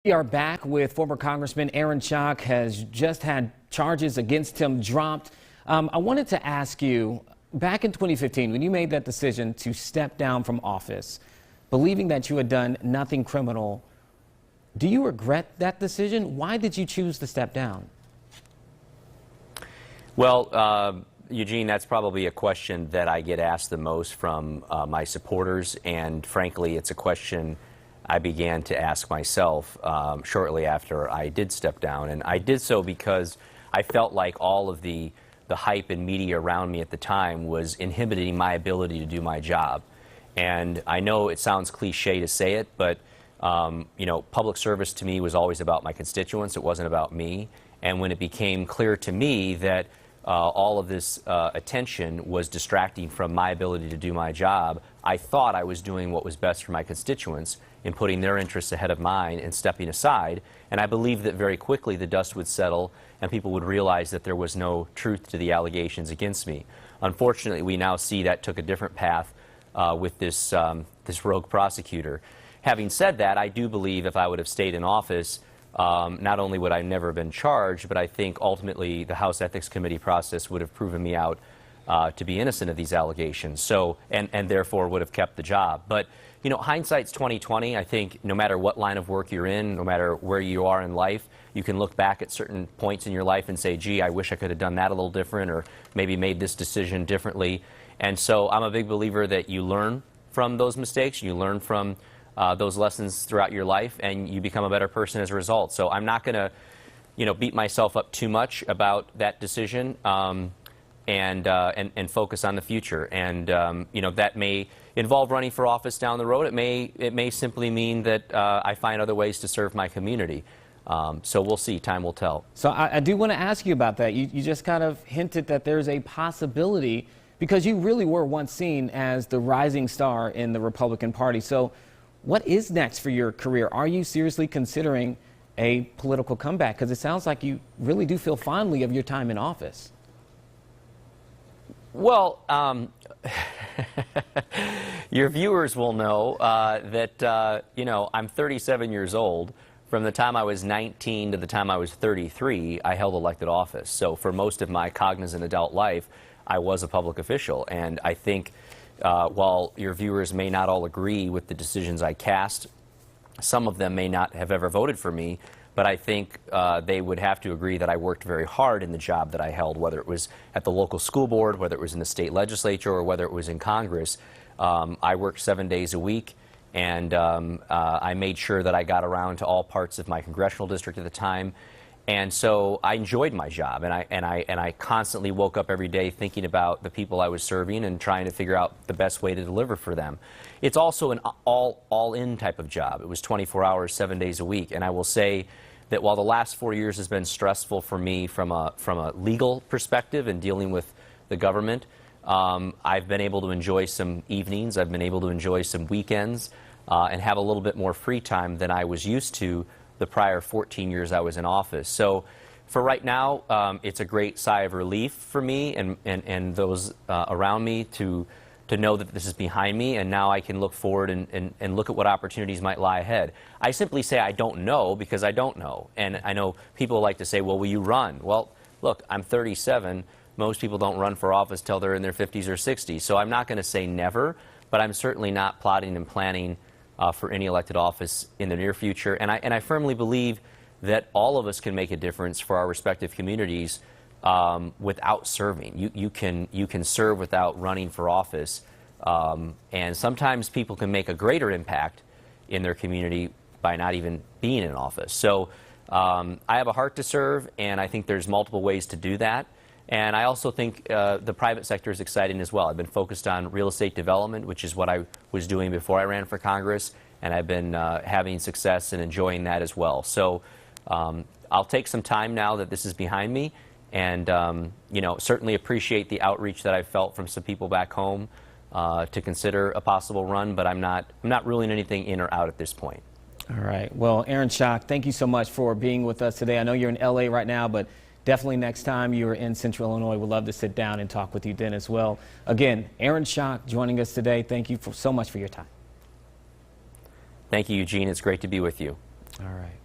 We are back with former Congressman Aaron Schock. Has just had charges against him dropped. I wanted to ask you, back in 2015, when you made that decision to step down from office, believing that you had done nothing criminal, do you regret that decision? Why did you choose to step down? Well, Eugene, that's probably a question that I get asked the most from my supporters, and frankly, it's a question I began to ask myself shortly after I did step down. And I did so because I felt like all of the hype and media around me at the time was inhibiting my ability to do my job. And I know it sounds cliche to say it, but you know, public service to me was always about my constituents. It wasn't about me. And when it became clear to me that all of this attention was distracting from my ability to do my job, I thought I was doing what was best for my constituents in putting their interests ahead of mine and stepping aside. And I believed that very quickly the dust would settle and people would realize that there was no truth to the allegations against me. Unfortunately, we now see that took a different path with this rogue prosecutor. Having said that, I do believe if I would have stayed in office, not only would I never have been charged, but I think ultimately the House Ethics Committee process would have proven me out to be innocent of these allegations, so and therefore would have kept the job. But you know, hindsight's 20/20. I think no matter what line of work you're in, no matter where you are in life, you can look back at certain points in your life and say, gee, I wish I could have done that a little different, or maybe made this decision differently. And so I'm a big believer that you learn from those mistakes, you learn from those lessons throughout your life, and you become a better person as a result. So I'm not going to, you know, beat myself up too much about that decision, and focus on the future. And you know, that may involve running for office down the road. It may simply mean that I find other ways to serve my community. So we'll see. Time will tell. So I do want to ask you about that. You just kind of hinted that there's a possibility, because you really were once seen as the rising star in the Republican Party. So what is next for your career? Are you seriously considering a political comeback? Because it sounds like you really do feel fondly of your time in office. Well, your viewers will know that, you know, I'm 37 years old. From the time I was 19 to the time I was 33, I held elected office. So for most of my cognizant adult life, I was a public official. And I think while your viewers may not all agree with the decisions I cast, some of them may not have ever voted for me, but I think they would have to agree that I worked very hard in the job that I held, whether it was at the local school board, whether it was in the state legislature, or whether it was in Congress. I worked 7 days a week, and I made sure that I got around to all parts of my congressional district at the time. And so I enjoyed my job, and I constantly woke up every day thinking about the people I was serving and trying to figure out the best way to deliver for them. It's also an all-in type of job. It was 24 hours, 7 days a week, and I will say that while the last 4 years has been stressful for me from a legal perspective and dealing with the government, I've been able to enjoy some evenings, I've been able to enjoy some weekends, and have a little bit more free time than I was used to the prior 14 years I was in office. So for right now, it's a great sigh of relief for me and those around me to know that this is behind me, and now I can look forward and look at what opportunities might lie ahead. I simply say I don't know because I don't know. And I know people like to say, well, will you run? Well, look, I'm 37. Most people don't run for office till they're in their 50s or 60s. So I'm not going to say never, but I'm certainly not plotting and planning for any elected office in the near future. And I firmly believe that all of us can make a difference for our respective communities without serving. You can serve without running for office. And sometimes people can make a greater impact in their community by not even being in office. So I have a heart to serve, and I think there's multiple ways to do that. And I also think the private sector is exciting as well. I've been focused on real estate development, which is what I was doing before I ran for Congress, and I've been having success and enjoying that as well. So I'll take some time now that this is behind me, and you know, certainly appreciate the outreach that I've felt from some people back home to consider a possible run, but I'm not ruling anything in or out at this point. All right. Well, Aaron Schock, thank you so much for being with us today. I know you're in LA right now, but definitely next time you're in Central Illinois, we'd love to sit down and talk with you then as well. Again, Aaron Schock joining us today. Thank you so much for your time. Thank you, Eugene. It's great to be with you. All right.